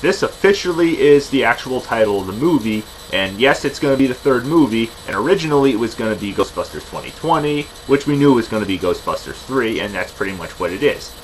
This officially is the actual title of the movie, and yes, it's going to be the third movie, and originally it was going to be Ghostbusters 2020, which we knew was going to be Ghostbusters 3, and that's pretty much what it is.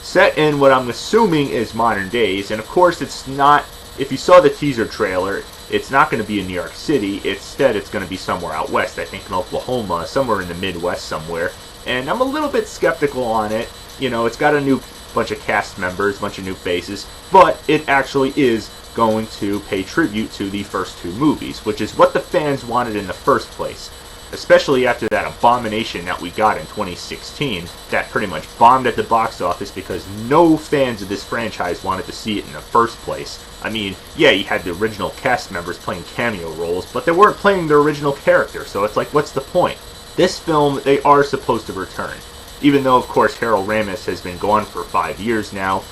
Set in what I'm assuming is modern days, and of course it's not, if you saw the teaser trailer, it's not going to be in New York City. Instead, it's going to be somewhere out west, I think in Oklahoma, somewhere in the Midwest somewhere, and I'm a little bit skeptical on it. You know, it's got a new bunch of cast members, bunch of new faces, but it actually is going to pay tribute to the first two movies, which is what the fans wanted in the first place. Especially after that abomination that we got in 2016, that pretty much bombed at the box office because no fans of this franchise wanted to see it in the first place. I mean, yeah, you had the original cast members playing cameo roles, but they weren't playing their original character, so it's like, what's the point? This film, they are supposed to return. Even though, of course, Harold Ramis has been gone for 5 years now.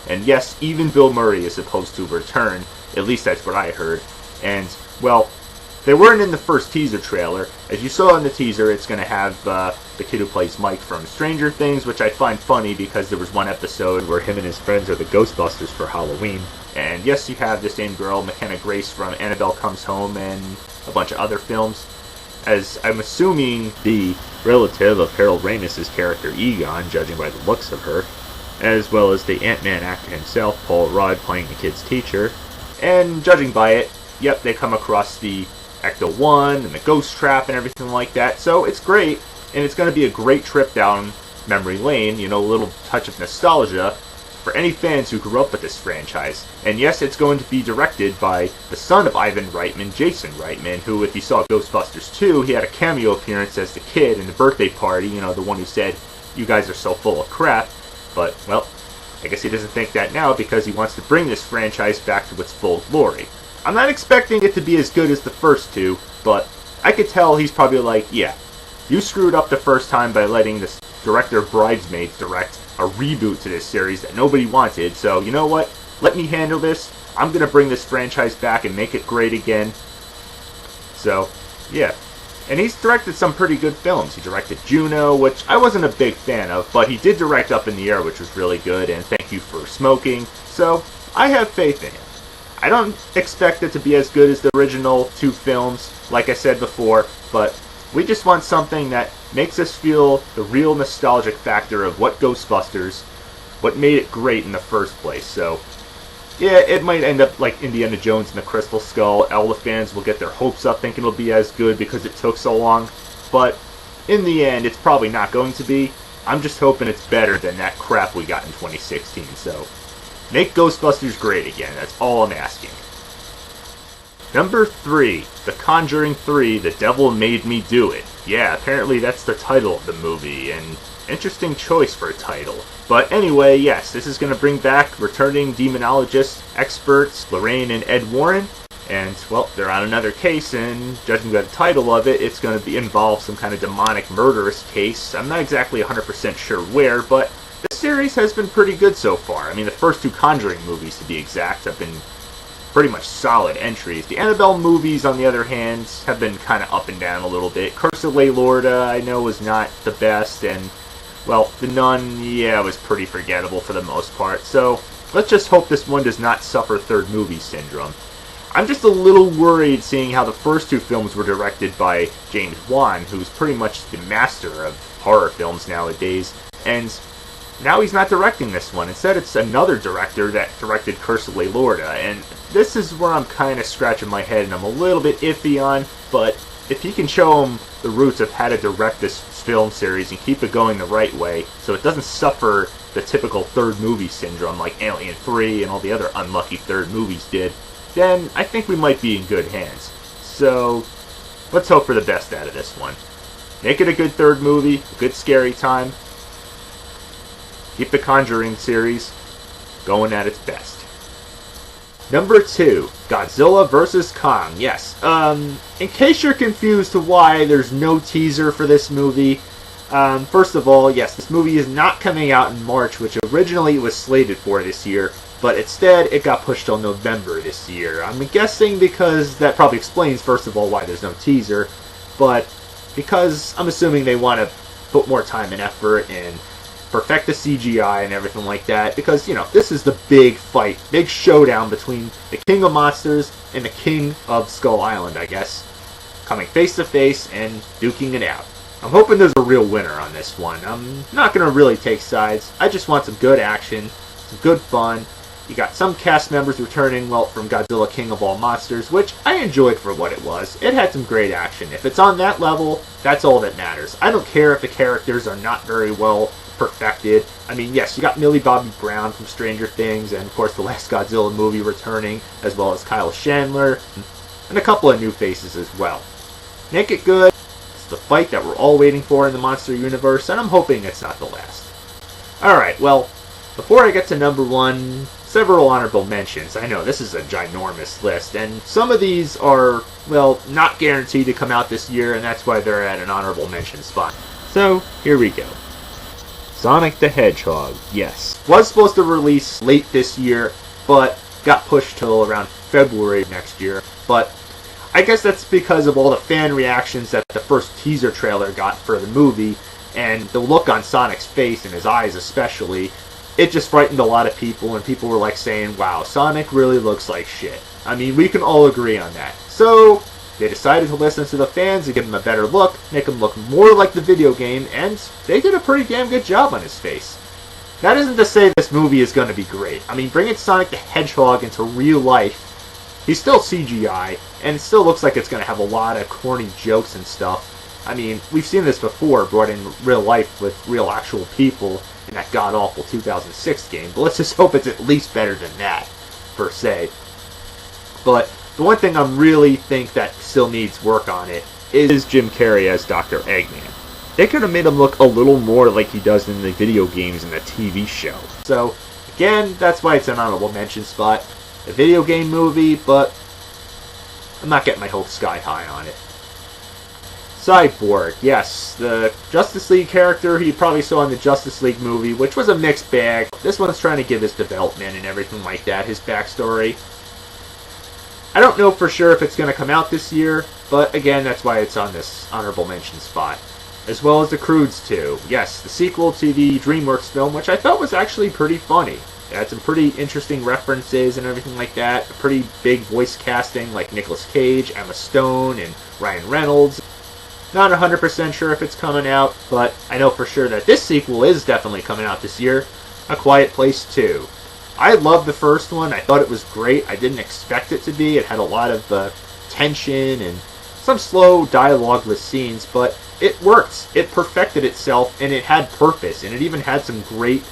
And yes, even Bill Murray is supposed to return. At least that's what I heard. And, well, they weren't in the first teaser trailer. As you saw in the teaser, it's going to have the kid who plays Mike from Stranger Things, which I find funny because there was one episode where him and his friends are the Ghostbusters for Halloween. And yes, you have the same girl, McKenna Grace from Annabelle Comes Home and a bunch of other films. As I'm assuming the relative of Harold Ramis' character Egon, judging by the looks of her, as well as the Ant-Man actor himself, Paul Rudd, playing the kid's teacher. And judging by it, yep, they come across the Ecto-1 and the Ghost Trap and everything like that, so it's great, and it's going to be a great trip down memory lane, you know, a little touch of nostalgia for any fans who grew up with this franchise. And yes, it's going to be directed by the son of Ivan Reitman, Jason Reitman, who, if you saw Ghostbusters 2, he had a cameo appearance as the kid in the birthday party, you know, the one who said, "You guys are so full of crap." But, well, I guess he doesn't think that now because he wants to bring this franchise back to its full glory. I'm not expecting it to be as good as the first two, but I could tell he's probably like, yeah, you screwed up the first time by letting this director of Bridesmaids direct a reboot to this series that nobody wanted, so you know what? Let me handle this. I'm going to bring this franchise back and make it great again. So, yeah. And he's directed some pretty good films. He directed Juno, which I wasn't a big fan of, but he did direct Up in the Air, which was really good, and Thank You for Smoking, so I have faith in him. I don't expect it to be as good as the original two films, like I said before, but we just want something that makes us feel the real nostalgic factor of what Ghostbusters, what made it great in the first place. So, yeah, it might end up like Indiana Jones and the Crystal Skull. All the fans will get their hopes up thinking it'll be as good because it took so long. But in the end, it's probably not going to be. I'm just hoping it's better than that crap we got in 2016. So, make Ghostbusters great again. That's all I'm asking. Number 3, The Conjuring 3, The Devil Made Me Do It. Yeah, apparently that's the title of the movie, and interesting choice for a title. But anyway, yes, this is going to bring back returning demonologist experts Lorraine and Ed Warren, and, well, they're on another case, and judging by the title of it, it's going to involve some kind of demonic murderous case. I'm not exactly 100% sure where, but the series has been pretty good so far. I mean, the first two Conjuring movies, to be exact, have been pretty much solid entries. The Annabelle movies, on the other hand, have been kind of up and down a little bit. Curse of Lay Lorda, I know, was not the best, and, well, The Nun, yeah, was pretty forgettable for the most part. So, let's just hope this one does not suffer third movie syndrome. I'm just a little worried seeing how the first two films were directed by James Wan, who's pretty much the master of horror films nowadays, and now he's not directing this one. Instead, it's another director that directed Curse of Lay Lorda, and this is where I'm kind of scratching my head and I'm a little bit iffy on, but if he can show him the roots of how to direct this film series and keep it going the right way so it doesn't suffer the typical third movie syndrome like Alien 3 and all the other unlucky third movies did, then I think we might be in good hands. So, let's hope for the best out of this one. Make it a good third movie, a good scary time. Keep the Conjuring series going at its best. Number 2, Godzilla vs. Kong. Yes, in case you're confused to why there's no teaser for this movie, first of all, yes, this movie is not coming out in March, which originally it was slated for this year, but instead it got pushed till November this year. I'm guessing because that probably explains, first of all, why there's no teaser, but because I'm assuming they want to put more time and effort and perfect the CGI and everything like that, because, this is the big fight, big showdown between the King of Monsters and the King of Skull Island, I guess, coming face to face and duking it out. I'm hoping there's a real winner on this one. I'm not going to really take sides. I just want some good action, some good fun. You got some cast members returning, from Godzilla King of All Monsters, which I enjoyed for what it was. It had some great action. If it's on that level, that's all that matters. I don't care if the characters are not very well perfected. I mean, yes, you got Millie Bobby Brown from Stranger Things, and of course the last Godzilla movie returning, as well as Kyle Chandler, and a couple of new faces as well. Make it good. It's the fight that we're all waiting for in the monster universe, and I'm hoping it's not the last. Alright, well, before I get to number one, several honorable mentions. I know this is a ginormous list, and some of these are, not guaranteed to come out this year, and that's why they're at an honorable mention spot. So, here we go. Sonic the Hedgehog, yes. Was supposed to release late this year, but got pushed till around February next year. But I guess that's because of all the fan reactions that the first teaser trailer got for the movie, and the look on Sonic's face and his eyes especially. It just frightened a lot of people, and people were saying, wow, Sonic really looks like shit. I mean, we can all agree on that. So, they decided to listen to the fans and give him a better look, make him look more like the video game, and they did a pretty damn good job on his face. That isn't to say this movie is going to be great. I mean, bringing Sonic the Hedgehog into real life, he's still CGI, and it still looks like it's going to have a lot of corny jokes and stuff. I mean, we've seen this before, brought in real life with real actual people in that god-awful 2006 game, but let's just hope it's at least better than that, per se. But the one thing I really think that still needs work on it is Jim Carrey as Dr. Eggman. They could have made him look a little more like he does in the video games and the TV show. So, again, that's why it's an honorable mention spot. A video game movie, but I'm not getting my hopes sky high on it. Cyborg, yes, the Justice League character he probably saw in the Justice League movie, which was a mixed bag. This one's trying to give his development and everything like that, his backstory. I don't know for sure if it's going to come out this year, but again, that's why it's on this honorable mention spot. As well as The Croods 2. Yes, the sequel to the DreamWorks film, which I thought was actually pretty funny. It had some pretty interesting references and everything like that. A pretty big voice casting like Nicolas Cage, Emma Stone, and Ryan Reynolds. Not 100% sure if it's coming out, but I know for sure that this sequel is definitely coming out this year. A Quiet Place 2. I loved the first one. I thought it was great. I didn't expect it to be. It had a lot of tension and some slow dialogueless scenes, but it worked. It perfected itself, and it had purpose, and it even had some great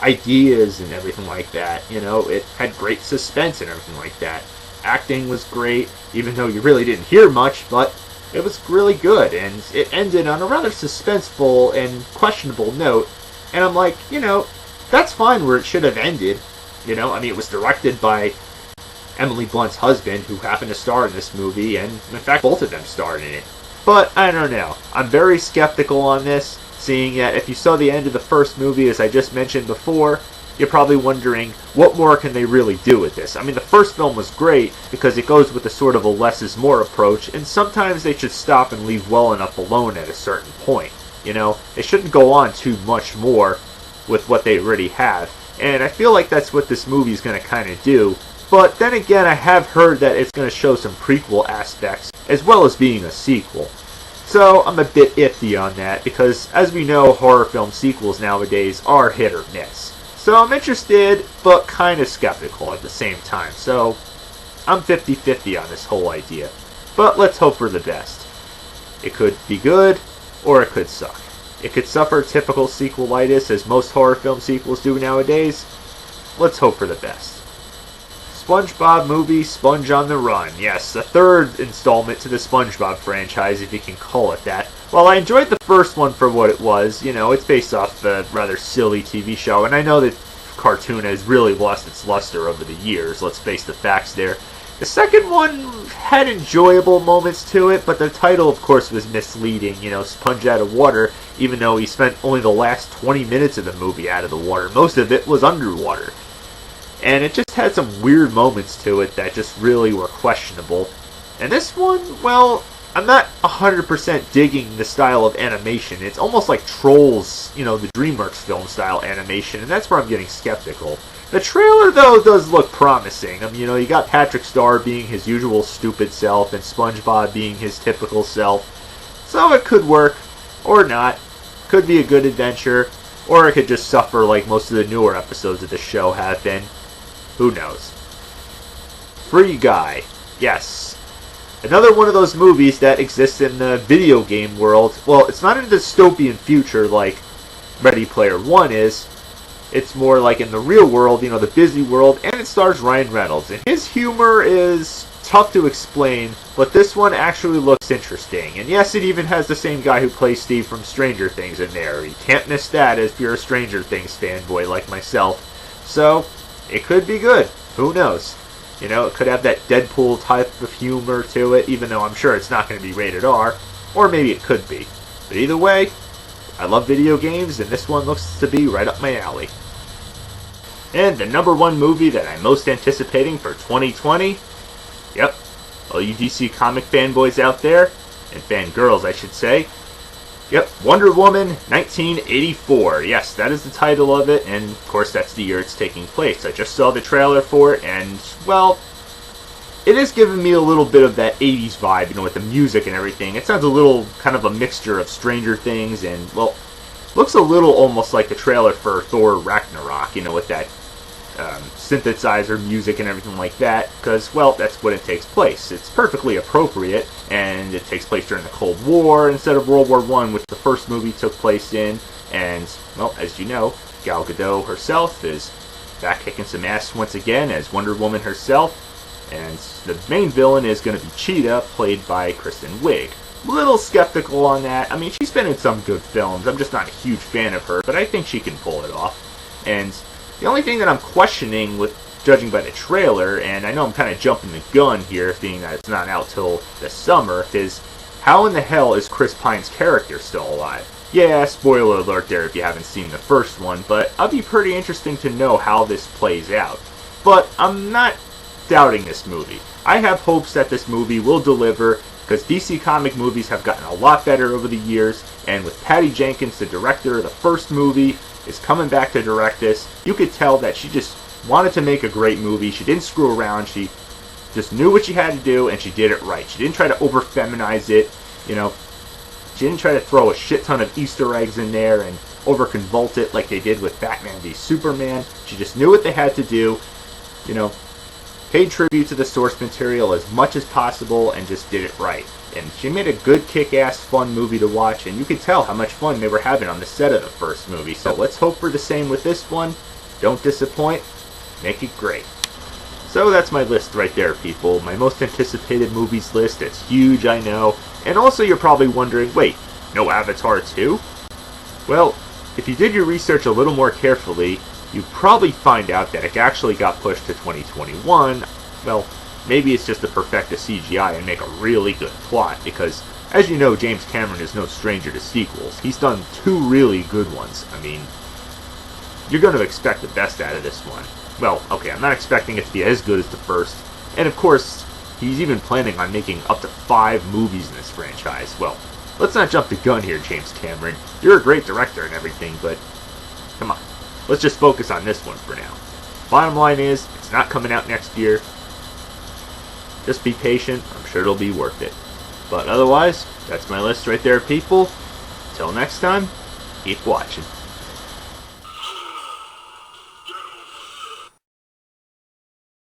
ideas and everything like that. It had great suspense and everything like that. Acting was great, even though you really didn't hear much, but it was really good, and it ended on a rather suspenseful and questionable note, and I'm like, that's fine where it should have ended. I mean, it was directed by Emily Blunt's husband, who happened to star in this movie, and in fact, both of them starred in it. But, I don't know. I'm very skeptical on this, seeing that if you saw the end of the first movie, as I just mentioned before, you're probably wondering, what more can they really do with this? I mean, the first film was great because it goes with a sort of a less is more approach, and sometimes they should stop and leave well enough alone at a certain point. They shouldn't go on too much more with what they already have. And I feel like that's what this movie is going to kind of do. But then again, I have heard that it's going to show some prequel aspects, as well as being a sequel. So I'm a bit iffy on that, because as we know, horror film sequels nowadays are hit or miss. So I'm interested, but kind of skeptical at the same time. So I'm 50-50 on this whole idea. But let's hope for the best. It could be good, or it could suck. It could suffer typical sequelitis, as most horror film sequels do nowadays. Let's hope for the best. SpongeBob movie, Sponge on the Run. Yes, the third installment to the SpongeBob franchise, if you can call it that. While I enjoyed the first one for what it was, it's based off a rather silly TV show, and I know that cartoon has really lost its luster over the years, let's face the facts there. The second one had enjoyable moments to it, but the title, of course, was misleading, Sponge out of water, even though he spent only the last 20 minutes of the movie out of the water. Most of it was underwater. And it just had some weird moments to it that just really were questionable. And this one, well, I'm not 100% digging the style of animation. It's almost like Trolls, the DreamWorks film style animation, and that's where I'm getting skeptical. The trailer, though, does look promising. I mean, you got Patrick Star being his usual stupid self and SpongeBob being his typical self. So it could work, or not. Could be a good adventure, or it could just suffer like most of the newer episodes of the show have been. Who knows? Free Guy. Yes. Another one of those movies that exists in the video game world. Well, it's not in a dystopian future like Ready Player One is. It's more like in the real world, the busy world, and it stars Ryan Reynolds. And his humor is tough to explain, but this one actually looks interesting. And yes, it even has the same guy who plays Steve from Stranger Things in there. You can't miss that if you're a Stranger Things fanboy like myself. So, it could be good. Who knows? It could have that Deadpool type of humor to it, even though I'm sure it's not going to be rated R. Or maybe it could be. But either way, I love video games, and this one looks to be right up my alley. And the number one movie that I'm most anticipating for 2020, yep, all you DC comic fanboys out there, and fangirls I should say, yep, Wonder Woman 1984. Yes, that is the title of it, and of course that's the year it's taking place. I just saw the trailer for it, and, well, it is giving me a little bit of that 80s vibe, with the music and everything. It sounds a little kind of a mixture of Stranger Things and, well, looks a little almost like the trailer for Thor Ragnarok, with that synthesizer music and everything like that, because, well, that's when it takes place. It's perfectly appropriate, and it takes place during the Cold War instead of World War I, which the first movie took place in, and, well, as you know, Gal Gadot herself is back kicking some ass once again as Wonder Woman herself, and the main villain is going to be Cheetah, played by Kristen Wiig. Little skeptical on that. I mean, she's been in some good films. I'm just not a huge fan of her, but I think she can pull it off. And the only thing that I'm questioning, with judging by the trailer, and I know I'm kind of jumping the gun here, being that it's not out till the summer, is how in the hell is Chris Pine's character still alive? Yeah, spoiler alert there if you haven't seen the first one, but I'll be pretty interesting to know how this plays out. But I'm not doubting this movie. I have hopes that this movie will deliver, because DC comic movies have gotten a lot better over the years, and with Patty Jenkins, the director of the first movie, is coming back to direct this, you could tell that she just wanted to make a great movie. She didn't screw around. She just knew what she had to do, and she did it right. She didn't try to over-feminize it, She didn't try to throw a shit ton of Easter eggs in there and over-convult it like they did with Batman v Superman. She just knew what they had to do, paid tribute to the source material as much as possible, and just did it right. And she made a good, kick-ass, fun movie to watch, and you could tell how much fun they were having on the set of the first movie. So let's hope for the same with this one. Don't disappoint. Make it great. So that's my list right there, people. My most anticipated movies list. It's huge, I know. And also you're probably wondering, wait, no Avatar 2? Well, if you did your research a little more carefully, you'd probably find out that it actually got pushed to 2021. Well, maybe it's just to perfect the CGI and make a really good plot, because, as you know, James Cameron is no stranger to sequels. He's done 2 really good ones. I mean, you're going to expect the best out of this one. Well, okay, I'm not expecting it to be as good as the first, and of course, he's even planning on making up to 5 movies in this franchise. Well, let's not jump the gun here, James Cameron. You're a great director and everything, but come on. Let's just focus on this one for now. Bottom line is, it's not coming out next year. Just be patient. I'm sure it'll be worth it. But otherwise, that's my list right there, people. Till next time, keep watching.